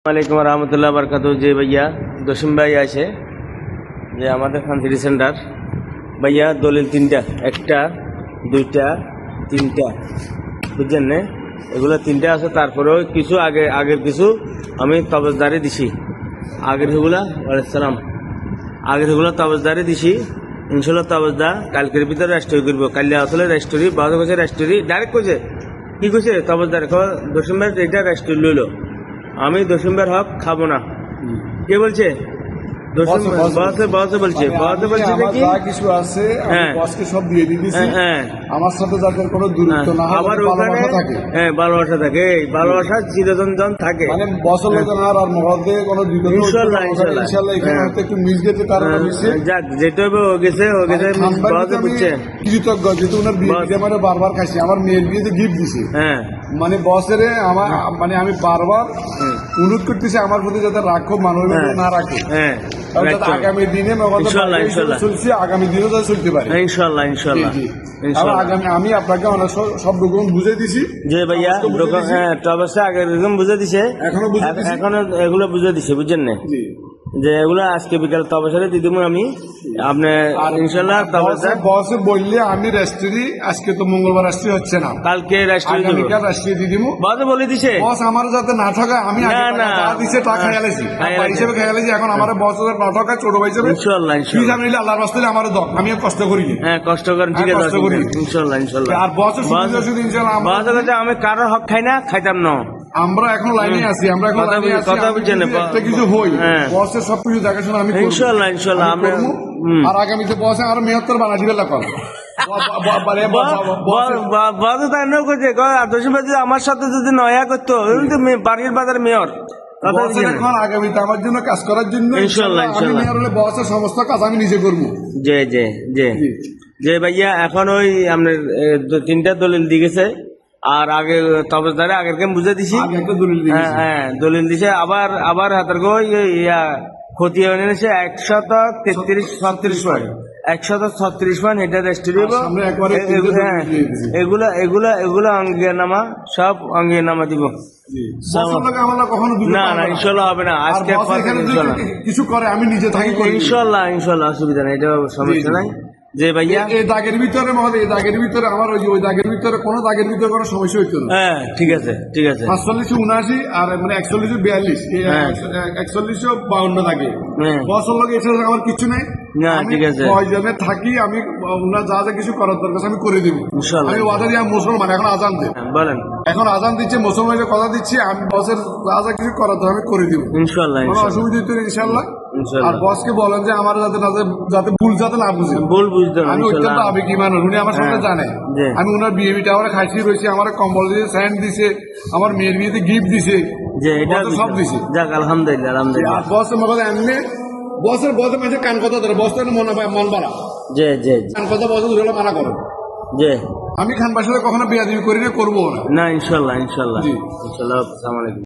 वालेकुम रहमतुल्लाह बरकातहू। जे भैया दशिम भाई আছে যে আমাদের খান সিটি সেন্টার ভাইয়া দলিল তিনটা, একটা দুইটা তিনটা, বুঝছেন না? এগুলো তিনটা আছে। তারপরেও কিছু আগের কিছু আমি তবজদারি দিছি। আগের এগুলা ওয়ালাইকুম আগের এগুলো তবজদারি দিছি। ইনশাল্লাহ তবজদা কালকের ভিতরে রেস্টোরি করবো। কালিয়া আসলে রেস্টোরি বাদ কইছে, রেস্টোরি ডাইরেক্ট কইছে কি কইছে তবজদার দশম ভাই এটা রেস্টোরি লইল। আমি দশমবার হক খাবো না। কে বলছে? কিছু আছে বসকে সব দিয়ে দিয়েছি। আমার সাথে যাদের কোনো দূরত্ব না হয়, আবার ওখানে ভালোবাসা থাকে, ভালোবাসা চিরন্তন থাকে। মানে বছর লোক আর মহলে কোনো ইনশাআল্লাহ এখানে হয়তো একটু মিস গেছে, কারণ যাক যেটা হবে ও গেছে বুঝছে। কৃতজ্ঞ যেহেতু ওনার বিয়ে মানে বারবার খাইছি। আমার মেয়ের বিয়েতে গিফট দিছে। মানে বছরে আমার মানে আমি বারবার অনুরোধ করতেছি আমার প্রতি যাতে রাখো, মানুষ না রাখে। আগামী দিনে চলছে, আগামী দিনেও যাতে চলতে পারে ইনশাল্লাহ ইনশাল্লাহ। আগামী আমি আপনাকে সব ডকুমেন্ট বুঝে দিছি যে ভাইয়া অবশ্যই আগের রকম বুঝে দিছে, এখনো এগুলো বুঝে দিছে, বুঝছেন না? যে এগুলো আজকে বিকাল তবসরে দিদিম আমি আপনি ইনশাল্লাহ বসে বললে আমি রেস্টুরি আজকে তো মঙ্গলবার রাষ্ট্রী হচ্ছে না, কালকে রাষ্ট্রী দিদিম বস বলে দিছে। বস আমার যাতে না ঠকায়, আমি দিচ্ছে তা খেয়ালেছি হিসেবে খেয়ালেছি। এখন আমার বস না ঠকায়, ছোট ভাই হিসেবে ইনশাল্লাহ নিলে আল্লাহর রাস্তায় আমার দক, আমি কষ্ট করি। হ্যাঁ কষ্ট করেন, ঠিক আছে ইনশাল্লাহ ইনশাল্লাহ। আর বসের শুধু ইনশাল্লাহ আমি কারোর হক খাই না, খাইতাম না। আমরা এখন লাইনে আছি, আমরা এখন কথা বুঝছেন একটা কিছু হই, বসের সবকিছু দেখাশোনা আমি ইনশাল্লাহ ইনশাল্লাহ। আমরা আর আগামীতে বসে আরো মেয়র বানা দিবে লাগবে। আমার সাথে যদি নয়া করতো বাড়ির বাজার মেয়র আগামীতে আমার জন্য কাজ করার জন্য মেয়র হলে বসের সমস্ত কাজ আমি নিজে করবো। জি জি জি যে ভাইয়া এখন ওই আপনার তিনটা দলিল দিয়ে গেছে। আর আগে তবজদারে আগের কেম বুঝে দিছি, হ্যাঁ দলিল দিছে। আবার হাতের ইয়া ক্ষতি হয়ে নিয়েছে 133 পয়েন্ট, 136 পয়েন্ট। এটা রেস্টুরি এগুলা অঙ্গের নামা, সব অঙ্গের নামা দিব। না না ইনশাল্লাহ হবে না। আজকে কিছু করে আমি নিজে থাকি ইনশাল্লাহ ইনশাল্লাহ, অসুবিধা নেই, এটা সমস্যা নাই। যে ভাইয়া এই দাগের ভিতরে এই দাগের ভিতরে আমার ওই দাগের ভিতরে কোনো দাগের ভিতরে কোনো সমস্যা হইতো না। হ্যাঁ ঠিক আছে ঠিক আছে। 45-79 আর মানে 41-42 41-52 দাগে বছর লাগে। এছাড়া আমার কিছু নাই। ঠিক আছে, কয়জনে থাকি আমি ওনার যা যা কিছু করার দরকার আমি করে দিব। আমি ওয়াদারি আমি মুসলমান, এখন আজান দেয় বলেন, এখন আজান দিচ্ছে, মুসলমানের কথা দিচ্ছি, আমি বসের যা যা কিছু করার দরকার আমি করে দিব ইনশাল্লাহ। কোনো অসুবিধা হইতো না ইনশাল্লাহ। আর বসকে বলেন যে আমার যাতে ভুল যাতে না বুঝে, ভুল বুঝতে। আমি অত্যন্ত আবেগী মানুষ, উনি আমার সাথে জানে। আমি ওনার বিয়ে টাওয়ারে খাইছি রয়েছি, আমার কম্বল দিয়ে স্যান্ড দিছে, আমার মেয়ের বিয়েতে গিফট দিছে, যে এটা সব দিছে। যাক আলহামদুলিল্লাহ আলহামদুলিল্লাহ। বস মনে এমনি বসের মাঝে কান কথা ধরে, বস তো মন বাড়া যে যে কান কথা বসে ধরে মানা করো। যে আমি খান বাসাতে কখনো বিয়াদবি করি না, করবো না। ইনশাল্লাহ ইনশাল্লাহ ইনশাল্লাহ। আসসালামু আলাইকুম।